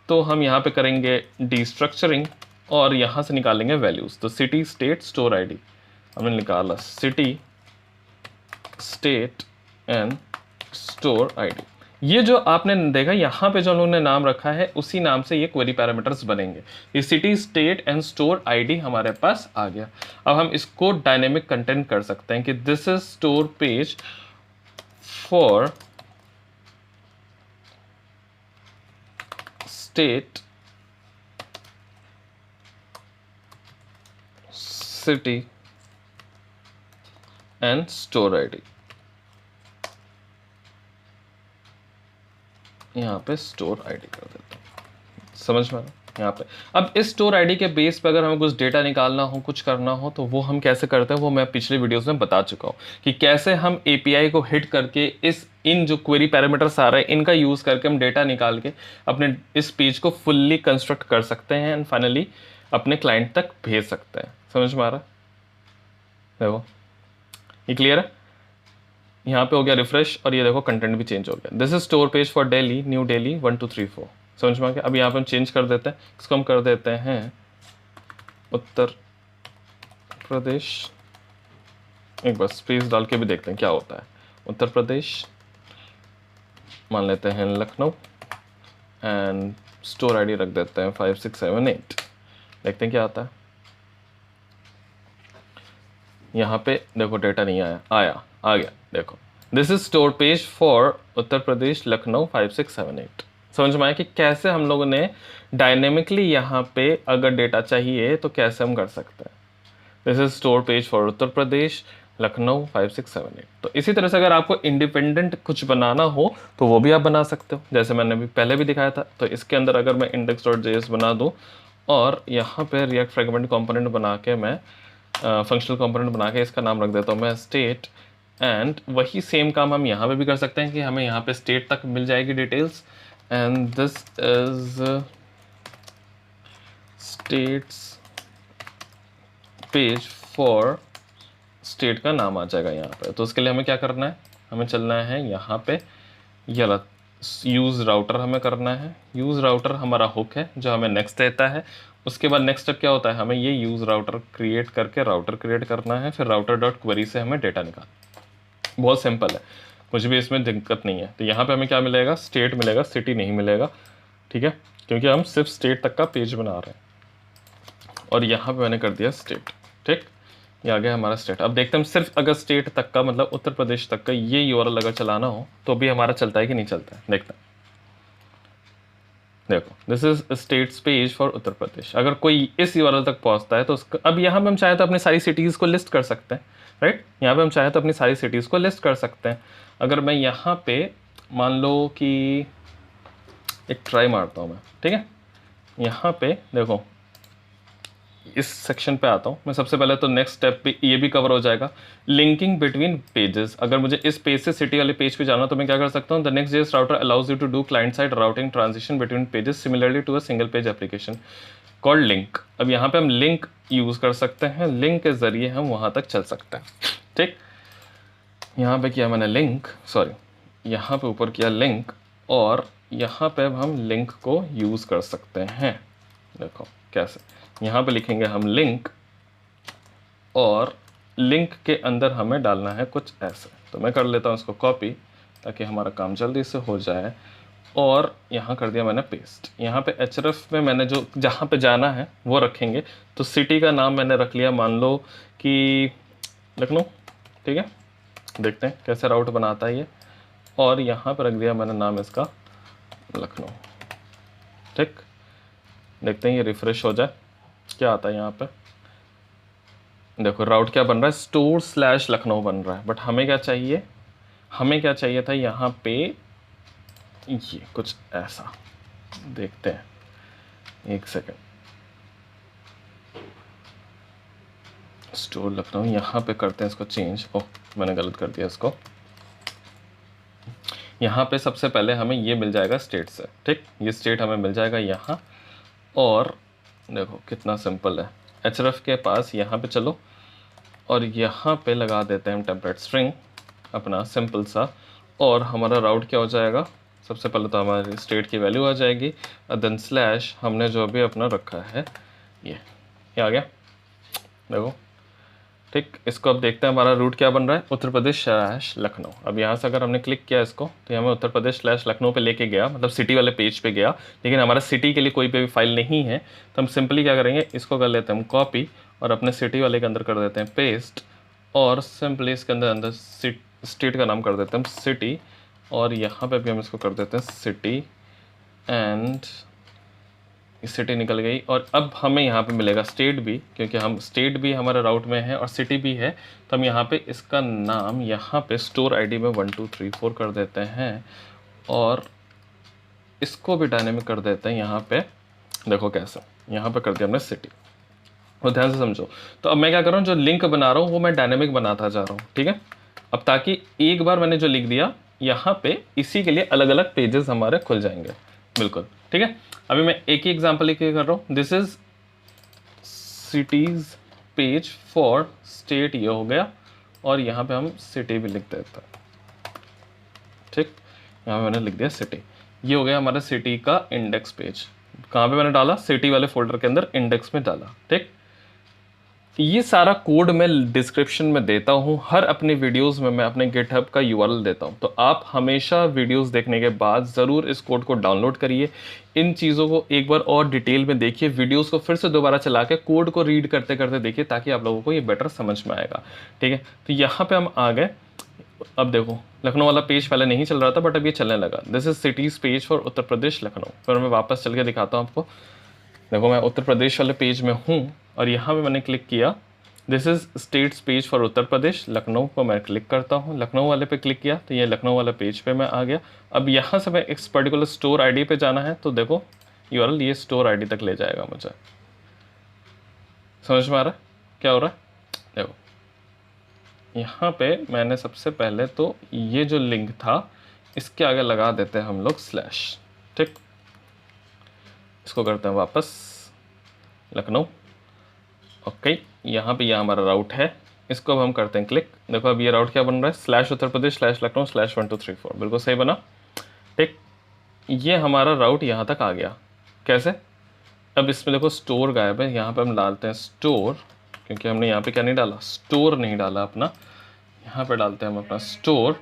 तो हम यहाँ पे करेंगे डिस्ट्रक्चरिंग और यहाँ से निकालेंगे वैल्यूज़। तो सिटी, स्टेट, स्टोर आईडी हमने निकाला, city, state and store ID. ये जो आपने देखा यहाँ पे जो हम लोगों ने नाम रखा है उसी नाम से ये क्वेरी पैरामीटर्स बनेंगे। ये city, state and store ID हमारे पास आ गया। अब हम इसको डायनेमिक कंटेंट कर सकते हैं कि this is store page for state, city and store ID. यहाँ पे स्टोर आईडी कर देता हूँ, समझ में आ रहा है यहाँ पे। अब इस स्टोर आईडी के बेस पे अगर हमें कुछ डेटा निकालना हो, कुछ करना हो, तो वो हम कैसे करते हैं वो मैं पिछले वीडियोस में बता चुका हूँ कि कैसे हम एपीआई को हिट करके इन जो क्वेरी पैरामीटर्स आ रहे हैं इनका यूज़ करके हम डेटा निकाल के अपने इस पेज को फुल्ली कंस्ट्रक्ट कर सकते हैं एंड फाइनली अपने क्लाइंट तक भेज सकते हैं। समझ में आ रहा है? देखो ये क्लियर है। यहाँ पे हो गया रिफ्रेश और ये देखो कंटेंट भी चेंज हो गया। This is store page for Delhi, new Delhi 1 2 3 4। समझ में आ गया। अब यहाँ पे हम चेंज कर देते हैं, इसको हम कर देते हैं उत्तर प्रदेश। एक बार स्पेस डाल के भी देखते हैं क्या होता है। उत्तर प्रदेश मान लेते हैं लखनऊ एंड स्टोर आईडी रख देते हैं 5 6 7 8। देखते हैं क्या आता है। यहाँ पे देखो डेटा नहीं आया, आ गया। देखो this is store page for Uttar Pradesh Lucknow 5 6 7 8। समझ में आया कि कैसे हम लोगों ने डायनेमिकली यहाँ पे अगर डेटा चाहिए तो कैसे हम कर सकते हैं। This is store page for Uttar Pradesh Lucknow 5 6 7 8। तो इसी तरह से अगर आपको इंडिपेंडेंट कुछ बनाना हो तो वो भी आप बना सकते हो, जैसे मैंने भी पहले भी दिखाया था। तो इसके अंदर अगर मैं index.js बना दूँ और यहाँ पे रिएक्ट फ्रेगमेंट कंपोनेंट बना के मैं फंक्शनल कंपोनेंट बना के इसका नाम रख देता हूँ मैं स्टेट, एंड वही सेम काम हम यहाँ पे भी कर सकते हैं कि हमें यहाँ पे स्टेट तक मिल जाएगी details. And this is states page for state का नाम आ जाएगा यहाँ पे। तो उसके लिए हमें क्या करना है, हमें चलना है यहाँ पे ये यूज़ राउटर हमें करना है। यूज़ राउटर हमारा हुक है जो हमें नेक्स्ट देता है। उसके बाद नेक्स्ट स्टेप क्या होता है, हमें ये यूज़ राउटर क्रिएट करके राउटर क्रिएट करना है, फिर राउटर डॉट क्वेरी से हमें डेटा निकाल। बहुत सिंपल है, कुछ भी इसमें दिक्कत नहीं है। तो यहाँ पे हमें क्या मिलेगा, स्टेट मिलेगा, सिटी नहीं मिलेगा। ठीक है, क्योंकि हम सिर्फ स्टेट तक का पेज बना रहे हैं और यहाँ पे मैंने कर दिया स्टेट। ठीक, ये आ गया हमारा स्टेट। अब देखते हैं हम सिर्फ अगर स्टेट तक का मतलब उत्तर प्रदेश तक का ये यूआरएल अगर चलाना हो तो भी हमारा चलता है कि नहीं चलता है, देखते हैं। देखो this is states page for Uttar Pradesh. अगर कोई इस यूआरएल तक पहुंचता है तो उसका अब यहाँ पे हम चाहे तो अपनी सारी सिटीज़ को लिस्ट कर सकते हैं, राइट। यहाँ पे हम चाहे तो अपनी सारी सिटीज़ को लिस्ट कर सकते हैं। अगर मैं यहाँ पे मान लो कि एक ट्राई मारता हूँ मैं, ठीक है। यहाँ पे देखो इस सेक्शन पे आता हूँ मैं। सबसे पहले तो नेक्स्ट स्टेप पे ये भी कवर हो जाएगा, लिंकिंग बिटवीन पेजेस। अगर मुझे इस पेज से सिटी वाले पेज पे जाना तो मैं क्या कर सकता हूँ, the next JS router allows you to do client side routing transition between pages similarly to a single page application called link. अब यहाँ पे हम लिंक यूज़ कर सकते हैं, लिंक के ज़रिए हम वहाँ तक चल सकते हैं। ठीक, यहाँ पे किया मैंने लिंक, सॉरी यहाँ पे ऊपर किया लिंक, और यहाँ पे हम लिंक को यूज़ कर सकते हैं। देखो कैसे, यहाँ पे लिखेंगे हम लिंक और लिंक के अंदर हमें डालना है कुछ ऐसे। तो मैं कर लेता हूँ इसको कॉपी ताकि हमारा काम जल्दी से हो जाए, और यहाँ कर दिया मैंने पेस्ट। यहाँ पे href में मैंने जो जहाँ पे जाना है वो रखेंगे। तो सिटी का नाम मैंने रख लिया, मान लो कि लखनऊ, ठीक है। देखते हैं कैसे राउट बनाता है ये, और यहाँ पर रख दिया मैंने नाम इसका लखनऊ। ठीक, देखते हैं ये रिफ्रेश हो जाए क्या आता है यहाँ पे। देखो राउट क्या बन रहा है, स्टोर स्लैश लखनऊ बन रहा है। बट हमें क्या चाहिए, हमें क्या चाहिए था यहाँ पे ये कुछ ऐसा। देखते हैं, एक सेकेंड, स्टोर लखनऊ, यहाँ पे करते हैं इसको चेंज। ओह मैंने गलत कर दिया इसको। यहाँ पे सबसे पहले हमें ये मिल जाएगा स्टेट से, ठीक, ये स्टेट हमें मिल जाएगा यहाँ। और देखो कितना सिंपल है, एचरफ के पास यहाँ पे चलो और यहाँ पे लगा देते हैं हम टेम्पलेट स्ट्रिंग अपना सिंपल सा, और हमारा राउट क्या हो जाएगा, सबसे पहले तो हमारी स्टेट की वैल्यू आ जाएगी, और देन स्लैश हमने जो भी अपना रखा है ये आ गया, देखो ठीक। इसको अब देखते हैं हमारा रूट क्या बन रहा है, उत्तर प्रदेश स्लैश लखनऊ। अब यहाँ से अगर हमने क्लिक किया इसको तो हमें उत्तर प्रदेश स्लैश लखनऊ पे लेके गया, मतलब सिटी वाले पेज पे गया, लेकिन हमारा सिटी के लिए कोई भी फाइल नहीं है, तो हम सिंपली क्या करेंगे, इसको कर लेते हैं हम कॉपी और अपने सिटी वाले के अंदर कर देते हैं पेस्ट, और सिंपली इसके अंदर अंदर स्टेट का नाम कर देते हैं हम सिटी, और यहाँ पे भी हम इसको कर देते हैं सिटी, एंड सिटी निकल गई। और अब हमें यहाँ पे मिलेगा स्टेट भी, क्योंकि हम स्टेट भी हमारे राउट में है और सिटी भी है, तो हम यहाँ पे इसका नाम यहाँ पे स्टोर आईडी में 1 2 3 4 कर देते हैं, और इसको भी डायनेमिक कर देते हैं यहाँ पे। देखो कैसे, यहाँ पे कर दिया हमने सिटी, और ध्यान से समझो। तो अब मैं क्या कर रहा हूँ, जो लिंक बना रहा हूँ वो मैं डायनेमिक बनाता जा रहा हूँ, ठीक है। अब ताकि एक बार मैंने जो लिख दिया यहाँ पे, इसी के लिए अलग अलग पेजेस हमारे खुल जाएंगे, बिल्कुल ठीक है। अभी मैं एक ही एग्जांपल लेके कर रहा हूँ, this is cities page for state, ये हो गया, और यहाँ पे हम सिटी भी लिख देते हैं, ठीक। यहाँ पे मैंने लिख दिया सिटी, ये हो गया हमारा सिटी का इंडेक्स पेज। कहाँ पे मैंने डाला, सिटी वाले फोल्डर के अंदर इंडेक्स में डाला, ठीक। ये सारा कोड मैं डिस्क्रिप्शन में देता हूँ, हर अपने वीडियोस में मैं अपने गिटहब का यूआरएल देता हूँ, तो आप हमेशा वीडियोस देखने के बाद ज़रूर इस कोड को डाउनलोड करिए, इन चीज़ों को एक बार और डिटेल में देखिए, वीडियोस को फिर से दोबारा चला के कोड को रीड करते करते देखिए, ताकि आप लोगों को ये बेटर समझ में आएगा, ठीक है। तो यहाँ पर हम आ गए। अब देखो लखनऊ वाला पेज पहले नहीं चल रहा था, बट अब ये चलने लगा, this is cities page for Uttar Pradesh Lucknow. फिर मैं वापस चल के दिखाता हूँ आपको। देखो मैं उत्तर प्रदेश वाले पेज में हूँ, और यहाँ पे मैंने क्लिक किया, this is states page for Uttar Pradesh Lucknow को मैं क्लिक करता हूँ, लखनऊ वाले पे क्लिक किया तो ये लखनऊ वाला पेज पे मैं आ गया। अब यहाँ से मैं इस पर्टिकुलर स्टोर आईडी पे जाना है, तो देखो यूआरएल ये स्टोर आईडी तक ले जाएगा मुझे। समझ में आ रहा है क्या हो रहा है? देखो यहाँ पे मैंने सबसे पहले तो ये जो लिंक था इसके आगे लगा देते हैं हम लोग स्लैश, ठीक। इसको करते हैं वापस लखनऊ, ओके। यहाँ पे यह हमारा राउट है, इसको अब हम करते हैं क्लिक। देखो अब ये राउट क्या बन रहा है, slash Uttar Pradesh slash Lucknow slash 1 2 3 4, बिल्कुल सही बना, ठीक। ये हमारा राउट यहाँ तक आ गया। कैसे? अब इसमें देखो स्टोर गायब है, यहाँ पे हम डालते हैं स्टोर, क्योंकि हमने यहाँ पे क्या नहीं डाला, स्टोर नहीं डाला अपना, यहाँ पे डालते हैं हम अपना स्टोर,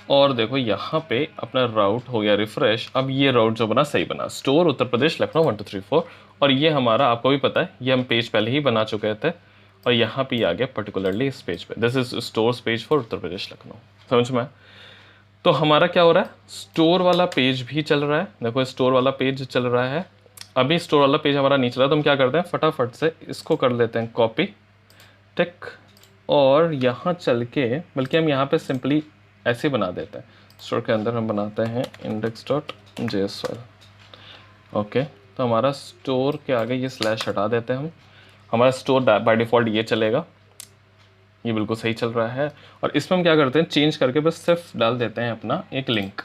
और देखो यहाँ पे अपना राउट हो गया रिफ्रेश। अब ये राउट जो बना सही बना, स्टोर उत्तर प्रदेश लखनऊ 1 2 3 4, और ये हमारा आपको भी पता है ये हम पेज पहले ही बना चुके थे, और यहाँ पे आ गया पर्टिकुलरली इस पेज पे, this is stores page for Uttar Pradesh Lucknow. समझ में? तो हमारा क्या हो रहा है, स्टोर वाला पेज भी चल रहा है। देखो स्टोर वाला पेज चल रहा है, अभी स्टोर वाला पेज हमारा नहीं चल रहा, तो हम क्या करते हैं फटाफट से इसको कर लेते हैं कॉपी, टिक, और यहाँ चल के, बल्कि हम यहाँ पे सिंपली ऐसे बना देते हैं, स्टोर के अंदर हम बनाते हैं index.js फाइल, ओके। तो हमारा स्टोर के आगे ये स्लैश हटा देते हैं हम, हमारा स्टोर बाय डिफ़ॉल्ट ये चलेगा, ये बिल्कुल सही चल रहा है। और इसमें हम क्या करते हैं, चेंज करके बस सिर्फ डाल देते हैं अपना एक लिंक,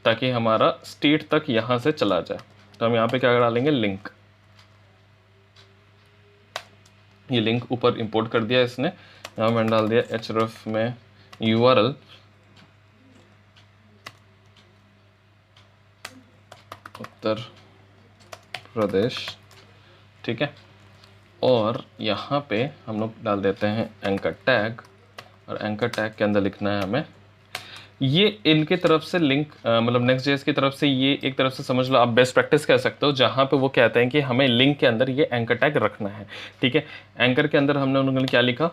ताकि हमारा स्टेट तक यहाँ से चला जाए। तो हम यहाँ पे क्या डालेंगे, लिंक, ये लिंक ऊपर इंपोर्ट कर दिया इसने, यहाँ मैंने डाल दिया href में URL उत्तर प्रदेश, ठीक है। और यहाँ पे हम लोग डाल देते हैं एंकर टैग, और एंकर टैग के अंदर लिखना है हमें, ये इनके तरफ से लिंक, मतलब नेक्स्ट.जेएस की तरफ से, ये एक तरफ से समझ लो आप बेस्ट प्रैक्टिस कह सकते हो, जहाँ पे वो कहते हैं कि हमें लिंक के अंदर ये एंकर टैग रखना है, ठीक है। एंकर के अंदर हमने उन्होंने क्या लिखा,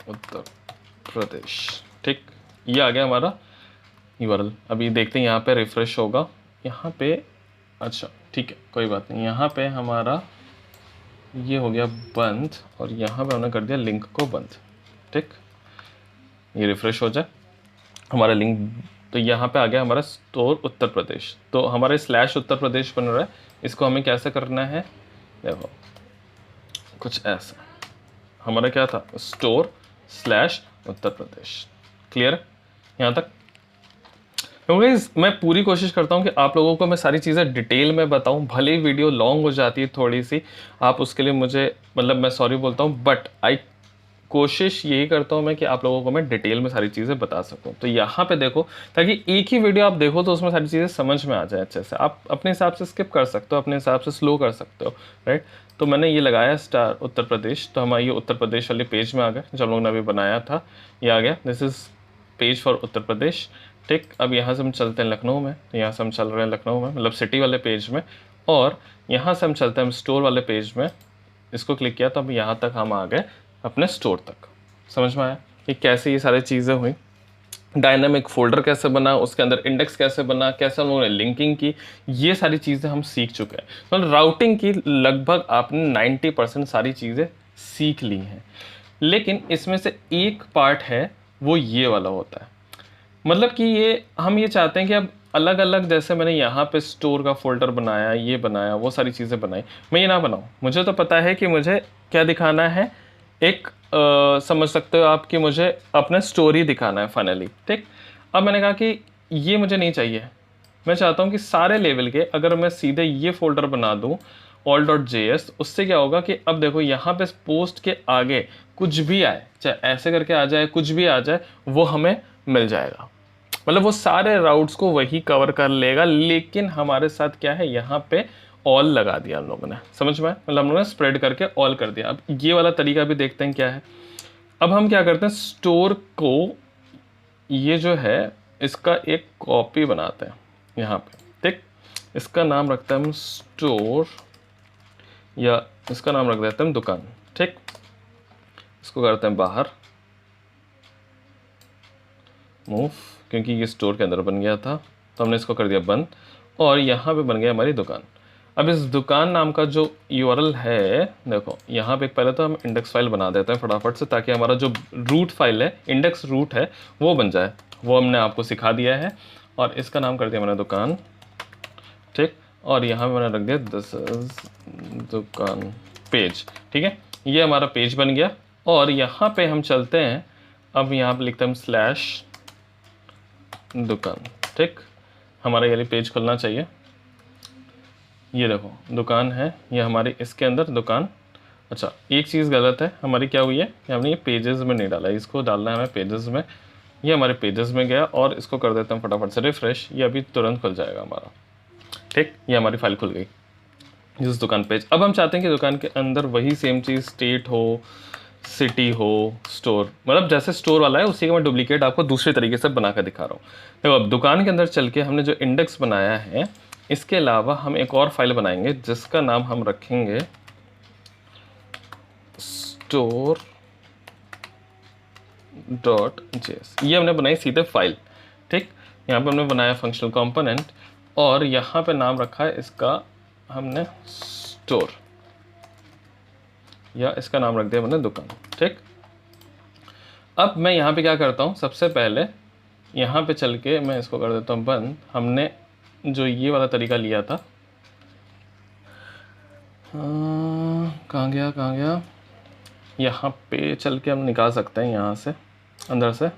उत्तर प्रदेश, ठीक। ये आ गया हमारा यूआरएल। अभी देखते हैं यहाँ पे रिफ्रेश होगा, यहाँ पे, अच्छा ठीक है कोई बात नहीं, यहाँ पे हमारा ये हो गया बंद, और यहाँ पे हमने कर दिया लिंक को बंद, ठीक। ये रिफ्रेश हो जाए हमारा लिंक, तो यहाँ पे आ गया हमारा स्टोर उत्तर प्रदेश। तो हमारे स्लैश उत्तर प्रदेश बन रहा है, इसको हमें कैसे करना है, देखो कुछ ऐसा, हमारा क्या था, store slash Uttar Pradesh. Clear है यहाँ तक? क्योंकि मैं पूरी कोशिश करता हूँ कि आप लोगों को मैं सारी चीज़ें डिटेल में बताऊँ, भले ही वीडियो लॉन्ग हो जाती है थोड़ी सी, आप उसके लिए मुझे मतलब मैं सॉरी बोलता हूँ, बट कोशिश यही करता हूँ मैं कि आप लोगों को मैं डिटेल में सारी चीज़ें बता सकूँ। तो यहाँ पे देखो, ताकि एक ही वीडियो आप देखो तो उसमें सारी चीज़ें समझ में आ जाए अच्छे से। आप अपने हिसाब से स्किप कर सकते हो, अपने हिसाब से स्लो कर सकते हो, राइट। तो मैंने ये लगाया स्टार उत्तर प्रदेश, तो हमारे ये उत्तर प्रदेश वाले पेज में आ गए जो हम लोगों ने अभी बनाया था, ये आ गया, this is page for Uttar प्रदेश। ठीक, अब यहाँ से हम चलते हैं लखनऊ में, तो यहाँ से हम चल रहे हैं लखनऊ में, मतलब सिटी वाले पेज में, और यहाँ से हम चलते हैं हम स्टोर वाले पेज में। इसको क्लिक किया तो अब यहाँ तक हम आ गए अपने स्टोर तक। समझ में आया कि कैसे ये सारी चीज़ें हुई, डायनामिक फोल्डर कैसे बना, उसके अंदर इंडेक्स कैसे बना, कैसे हम लोगों ने लिंकिंग की, ये सारी चीज़ें हम सीख चुके हैं। तो राउटिंग की लगभग आपने 90% सारी चीज़ें सीख ली हैं। लेकिन इसमें से एक पार्ट है वो ये वाला होता है, मतलब कि ये हम ये चाहते हैं कि अब अलग अलग, जैसे मैंने यहाँ पे स्टोर का फोल्डर बनाया, ये बनाया, वो सारी चीज़ें बनाई, मैं ये ना बनाऊँ। मुझे तो पता है कि मुझे क्या दिखाना है, एक समझ सकते हो आप कि मुझे अपना स्टोरी दिखाना है फाइनली। ठीक, अब मैंने कहा कि ये मुझे नहीं चाहिए, मैं चाहता हूँ कि सारे लेवल के अगर मैं सीधे ये फोल्डर बना दूँ all.js, उससे क्या होगा कि अब देखो यहाँ पे पोस्ट के आगे कुछ भी आए, चाहे ऐसे करके आ जाए, कुछ भी आ जाए, वो हमें मिल जाएगा। मतलब वो सारे राउट्स को वही कवर कर लेगा, लेकिन हमारे साथ क्या है, यहाँ पे ऑल लगा दिया हम लोगों ने। समझ में आया? मतलब हम लोगों ने स्प्रेड करके ऑल कर दिया। अब ये वाला तरीका भी देखते हैं क्या है। अब हम क्या करते हैं, स्टोर को ये जो है इसका एक कॉपी बनाते हैं यहाँ पे। ठीक, इसका नाम रखते हैं हम स्टोर, या इसका नाम रख देते हैं दुकान। ठीक, इसको करते हैं बाहर मूव, क्योंकि ये स्टोर के अंदर बन गया था, तो हमने इसको कर दिया बंद, और यहाँ पे बन गया हमारी दुकान। अब इस दुकान नाम का जो यूआरएल है, देखो यहाँ पे पहले तो हम इंडेक्स फाइल बना देते हैं फटाफट से, ताकि हमारा जो रूट फाइल है, इंडेक्स रूट है, वो बन जाए। वो हमने आपको सिखा दिया है, और इसका नाम कर दिया मैंने दुकान। ठीक, और यहाँ पे मैंने रख दिया दिस इज दुकान पेज। ठीक है, ये हमारा पेज बन गया, और यहाँ पे हम चलते हैं, अब यहाँ पे लिखते हैं स्लैश दुकान। ठीक, हमारा ये पेज खुलना चाहिए। ये देखो दुकान है, ये हमारी इसके अंदर दुकान। अच्छा, एक चीज़ गलत है हमारी, क्या हुई है कि हमने ये पेजेस में नहीं डाला, इसको डालना है हमें पेजेस में। ये हमारे पेजेस में गया, और इसको कर देते हैं फटाफट से रिफ्रेश, ये अभी तुरंत खुल जाएगा हमारा। ठीक, ये हमारी फाइल खुल गई, जिस दुकान पेज। अब हम चाहते हैं कि दुकान के अंदर वही सेम चीज़ स्टेट हो, सिटी हो, स्टोर, मतलब जैसे स्टोर वाला है उसी का मैं डुप्लीकेट आपको दूसरे तरीके से बना कर दिखा रहा हूँ। देखो अब दुकान के अंदर चल के हमने जो इंडेक्स बनाया है, इसके अलावा हम एक और फाइल बनाएंगे जिसका नाम हम रखेंगे स्टोर .js। ये हमने बनाई सीधे फाइल। ठीक, यहाँ पे हमने बनाया फंक्शनल कंपोनेंट, और यहाँ पे नाम रखा है इसका हमने स्टोर, या इसका नाम रख दिया मैंने दुकान। ठीक, अब मैं यहाँ पे क्या करता हूँ, सबसे पहले यहाँ पे चल के मैं इसको कर देता हूँ बंद। हमने जो ये वाला तरीका लिया था, कहाँ गया, यहाँ पे चल के हम निकाल सकते हैं यहाँ से अंदर से।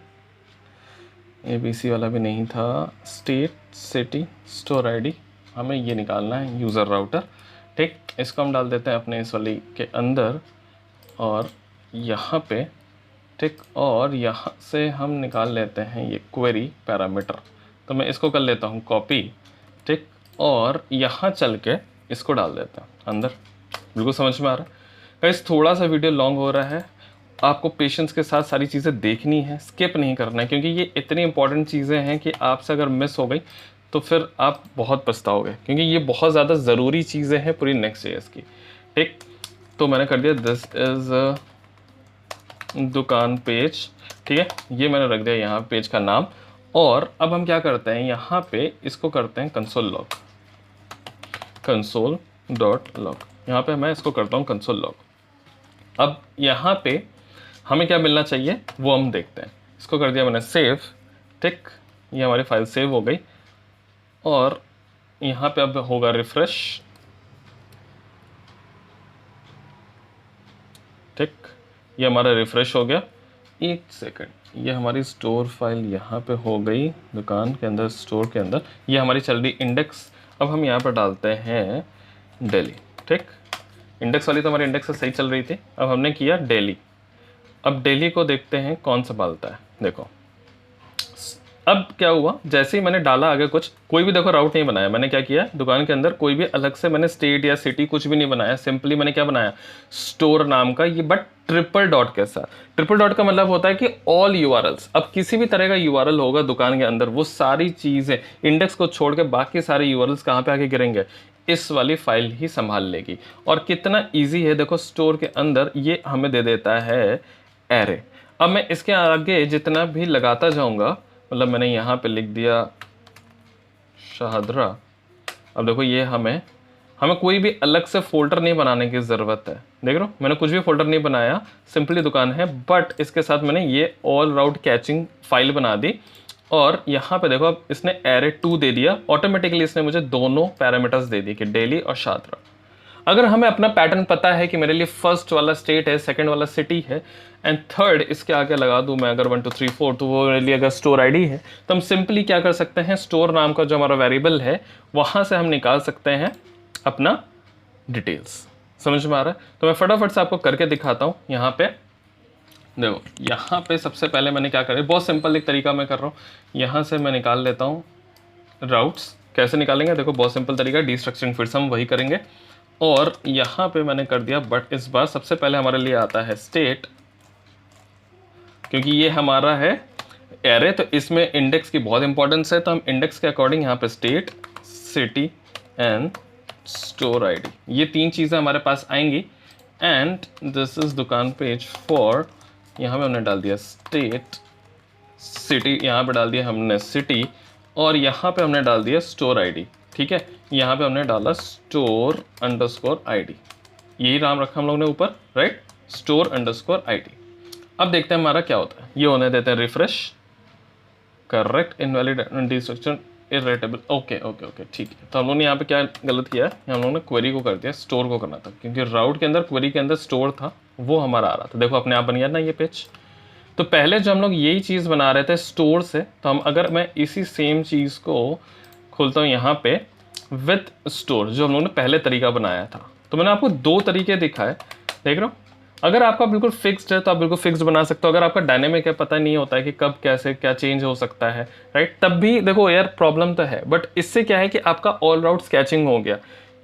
ABC वाला भी नहीं था, स्टेट, सिटी, स्टोर आईडी, हमें ये निकालना है, यूज़र राउटर। ठीक, इसको हम डाल देते हैं अपने इस वाली के अंदर, और यहाँ पे। ठीक, और यहाँ से हम निकाल लेते हैं ये क्वेरी पैरामीटर, तो मैं इसको कर लेता हूँ कॉपी। ठीक, और यहाँ चल के इसको डाल देता हूँ अंदर। बिल्कुल समझ में आ रहा है गाइस? थोड़ा सा वीडियो लॉन्ग हो रहा है, आपको पेशेंस के साथ सारी चीज़ें देखनी है, स्किप नहीं करना है, क्योंकि ये इतनी इंपॉर्टेंट चीज़ें हैं कि आपसे अगर मिस हो गई तो फिर आप बहुत पछताओगे, क्योंकि ये बहुत ज़्यादा ज़रूरी चीज़ें हैं पूरी Next.js की। ठीक, तो मैंने कर दिया दिस इज़ दुकान पेज। ठीक है, ये मैंने रख दिया यहाँ पेज का नाम, और अब हम क्या करते हैं, यहाँ पे इसको करते हैं कंसोल लॉग, console.log। यहाँ पे मैं इसको करता हूँ कंसोल लॉग। अब यहाँ पे हमें क्या मिलना चाहिए वो हम देखते हैं। इसको कर दिया मैंने सेव। ठीक, ये हमारी फाइल सेव हो गई, और यहाँ पे अब होगा रिफ्रेश। ठीक, ये हमारा रिफ़्रेश हो गया। एक सेकंड, ये हमारी स्टोर फाइल यहाँ पे हो गई दुकान के अंदर, स्टोर के अंदर। ये हमारी चल रही इंडेक्स। अब हम यहाँ पर डालते हैं डेली। ठीक, इंडेक्स वाली तो हमारी इंडेक्स से सही चल रही थी, अब हमने किया डेली। अब डेली को देखते हैं कौन संभालता है। देखो अब क्या हुआ, जैसे ही मैंने डाला आगे कुछ, कोई भी देखो राउट नहीं बनाया। मैंने क्या किया, दुकान के अंदर कोई भी अलग से मैंने स्टेट या सिटी कुछ भी नहीं बनाया। सिंपली मैंने क्या बनाया, स्टोर नाम का ये, बट ट्रिपल डॉट के साथ। ट्रिपल डॉट का मतलब होता है कि ऑल यूआरएल्स, अब किसी भी तरह का यूआरएल होगा दुकान के अंदर, वो सारी चीज़ें इंडेक्स को छोड़ के बाकी सारे यूआरएल्स कहाँ पे आके गिरेंगे, इस वाली फाइल ही संभाल लेगी। और कितना ईजी है देखो, स्टोर के अंदर ये हमें दे देता है एरे। अब मैं इसके आगे जितना भी लगाता जाऊंगा, मतलब मैंने यहाँ पे लिख दिया शाहदरा। अब देखो ये हमें कोई भी अलग से फोल्डर नहीं बनाने की ज़रूरत है। देख रहे हो, मैंने कुछ भी फोल्डर नहीं बनाया, सिंपली दुकान है, बट इसके साथ मैंने ये ऑल राउट कैचिंग फाइल बना दी। और यहाँ पे देखो अब इसने एरे 2 दे दिया, ऑटोमेटिकली इसने मुझे दोनों पैरामीटर्स दे दी कि डेली और शाहदरा। अगर हमें अपना पैटर्न पता है कि मेरे लिए फर्स्ट वाला स्टेट है, सेकंड वाला सिटी है, एंड थर्ड इसके आगे लगा दूं मैं अगर 1 2 3 4, तो वो मेरे लिए अगर स्टोर आईडी है, तो हम सिंपली क्या कर सकते हैं, स्टोर नाम का जो हमारा वेरिएबल है वहाँ से हम निकाल सकते हैं अपना डिटेल्स। समझ में आ रहा है? तो मैं फटाफट से आपको करके दिखाता हूँ। यहाँ पे देखो, यहाँ पे सबसे पहले मैंने क्या करा, बहुत सिंपल एक तरीका मैं कर रहा हूँ। यहाँ से मैं निकाल लेता हूँ राउट्स। कैसे निकालेंगे, देखो बहुत सिंपल तरीका, डीस्ट्रक्चरिंग फिर से हम वही करेंगे। और यहाँ पे मैंने कर दिया, बट इस बार सबसे पहले हमारे लिए आता है स्टेट, क्योंकि ये हमारा है एरे, तो इसमें इंडेक्स की बहुत इंपॉर्टेंस है। तो हम इंडेक्स के अकॉर्डिंग यहाँ पे state, city and store ID, ये 3 चीज़ें हमारे पास आएंगी। एंड दिस इज दुकान पेज फॉर, यहाँ पे हमने डाल दिया स्टेट, सिटी, यहाँ पे डाल दिया हमने सिटी, और यहाँ पे हमने डाल दिया स्टोर आईडी। ठीक है, यहाँ पे हमने डाला स्टोर अंडरस्कोर आईडी, यही नाम रखा हम लोग ने ऊपर, राइट, स्टोर अंडरस्कोर आईडी। अब देखते हैं हमारा क्या होता है। ये होने देते हैं refresh, correct, invalid destruction irritable, okay okay okay, ठीक है। तो हम लोगों ने यहाँ पे क्या गलत किया है, हम लोगों ने क्वेरी को कर दिया, स्टोर को करना था, क्योंकि राउट के अंदर क्वेरी के अंदर स्टोर था, वो हमारा आ रहा था। देखो अपने आप बन गया ना ये पेज। तो पहले जो हम लोग यही चीज़ बना रहे थे स्टोर से, तो हम अगर मैं इसी सेम चीज़ को खोलता हूँ यहाँ पे विथ स्टोर, जो हम लोगों ने पहले तरीका बनाया था, तो मैंने आपको 2 तरीके दिखाए, देख रहे हो। अगर आपका बिल्कुल फिक्स्ड है तो आप बिल्कुल फिक्स्ड बना सकते हो। अगर आपका डायनेमिक है, पता नहीं होता है कि कब कैसे क्या चेंज हो सकता है, राइट, तब भी देखो यार प्रॉब्लम तो है, बट इससे क्या है कि आपका ऑल राउट्स कैचिंग हो गया,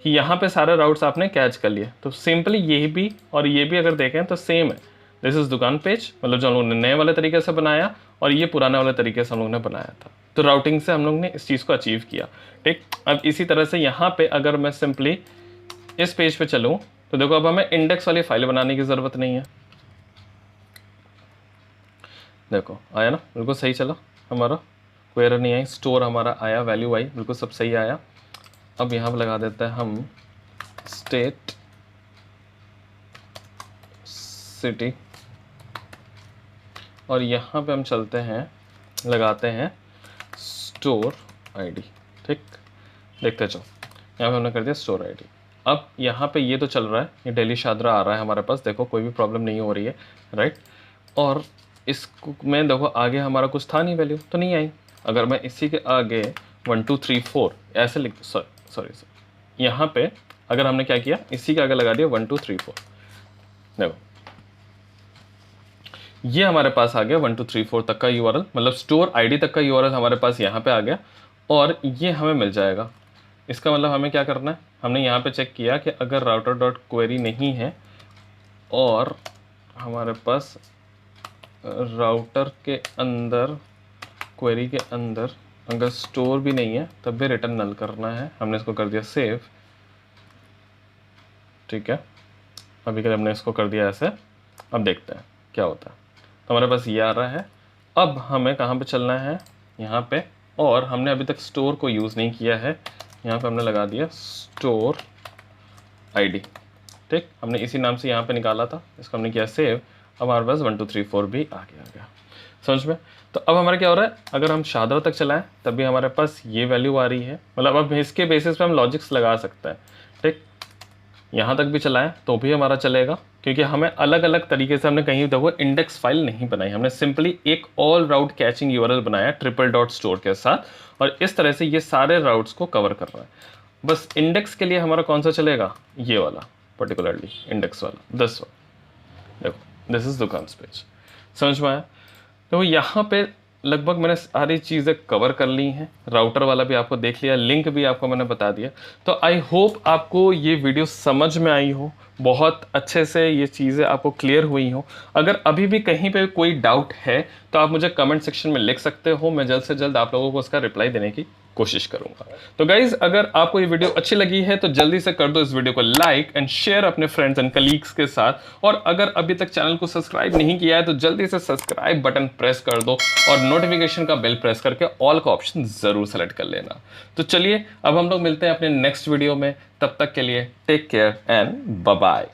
कि यहाँ पे सारे राउट्स आपने कैच कर लिए। तो सिंपली ये भी और ये भी अगर देखें तो सेम है। दिस इज दुकान पेज, मतलब जो हम लोग ने नए वाले तरीके से बनाया, और ये पुराने वाले तरीके से हम लोग ने बनाया था। तो राउटिंग से हम लोग ने इस चीज़ को अचीव किया। ठीक, अब इसी तरह से यहाँ पे अगर मैं सिंपली इस पेज पे चलूँ, तो देखो अब हमें इंडेक्स वाली फाइल बनाने की ज़रूरत नहीं है। देखो आया ना, बिल्कुल सही चला हमारा, कोई एरर नहीं आई, स्टोर हमारा आया, वैल्यू आई, बिल्कुल सब सही आया। अब यहाँ पे लगा देते हैं हम स्टेट, सिटी, और यहाँ पे हम चलते हैं, लगाते हैं स्टोर आईडी। ठीक, देखते जाओ, यहाँ पे हमने कर दिया स्टोर आईडी। अब यहाँ पे ये तो चल रहा है, ये डेली शाहदरा आ रहा है हमारे पास, देखो कोई भी प्रॉब्लम नहीं हो रही है, राइट। और इसको में देखो आगे हमारा कुछ था नहीं, वैल्यू तो नहीं आई। अगर मैं इसी के आगे 1 2 3 4 ऐसे लिख, सॉरी यहाँ पे अगर हमने क्या किया, इसी के आगे लगा दिया 1 2 3 4, देखो ये हमारे पास आ गया 1 2 3 4 तक का यूआरएल, मतलब स्टोर आईडी तक का यूआरएल हमारे पास यहाँ पे आ गया, और ये हमें मिल जाएगा। इसका मतलब हमें क्या करना है, हमने यहाँ पे चेक किया कि अगर राउटर डॉट क्वेरी नहीं है और हमारे पास राउटर के अंदर, क्वेरी के अंदर अगर स्टोर भी नहीं है, तब भी रिटर्न नल करना है। हमने इसको कर दिया सेव, ठीक है, अभी के हमने इसको कर दिया ऐसे। अब देखते हैं क्या होता है। तो हमारे पास ये आ रहा है। अब हमें कहाँ पे चलना है, यहाँ पे, और हमने अभी तक स्टोर को यूज़ नहीं किया है, यहाँ पे हमने लगा दिया स्टोर आईडी। ठीक, हमने इसी नाम से यहाँ पे निकाला था, इसको हमने किया सेव। अब हमारे पास 1 2 3 4 भी आ गया समझ में। तो अब हमारा क्या हो रहा है, अगर हम शाहदरा तक चलाएं तब भी हमारे पास ये वैल्यू आ रही है, मतलब अब इसके बेसिस पे हम लॉजिक्स लगा सकते हैं। ठीक, यहाँ तक भी चलाएं तो भी हमारा चलेगा, क्योंकि हमें अलग अलग तरीके से हमने कहीं देखो इंडेक्स फाइल नहीं बनाई, हमने सिंपली एक ऑल राउट कैचिंग यूआरएल बनाया ट्रिपल डॉट स्टोर के साथ, और इस तरह से ये सारे राउट्स को कवर कर रहा है। बस इंडेक्स के लिए हमारा कौन सा चलेगा, ये वाला पर्टिकुलरली इंडेक्स वाला, दिस वाला, देखो दिस इज दुकान पेज। समझ में आया? तो यहाँ पे लगभग मैंने सारी चीज़ें कवर कर ली हैं, राउटर वाला भी आपको देख लिया, लिंक भी आपको मैंने बता दिया। तो आई होप आपको ये वीडियो समझ में आई हो, बहुत अच्छे से ये चीज़ें आपको क्लियर हुई हो। अगर अभी भी कहीं पे कोई डाउट है तो आप मुझे कमेंट सेक्शन में लिख सकते हो, मैं जल्द से जल्द आप लोगों को उसका रिप्लाई देने की कोशिश करूंगा। तो गाइज अगर आपको ये वीडियो अच्छी लगी है तो जल्दी से कर दो इस वीडियो को लाइक एंड शेयर अपने फ्रेंड्स एंड कलीग्स के साथ, और अगर अभी तक चैनल को सब्सक्राइब नहीं किया है तो जल्दी से सब्सक्राइब बटन प्रेस कर दो और नोटिफिकेशन का बेल प्रेस करके ऑल का ऑप्शन जरूर सेलेक्ट कर लेना। तो चलिए अब हम लोग मिलते हैं अपने नेक्स्ट वीडियो में, तब तक के लिए take care and bye bye.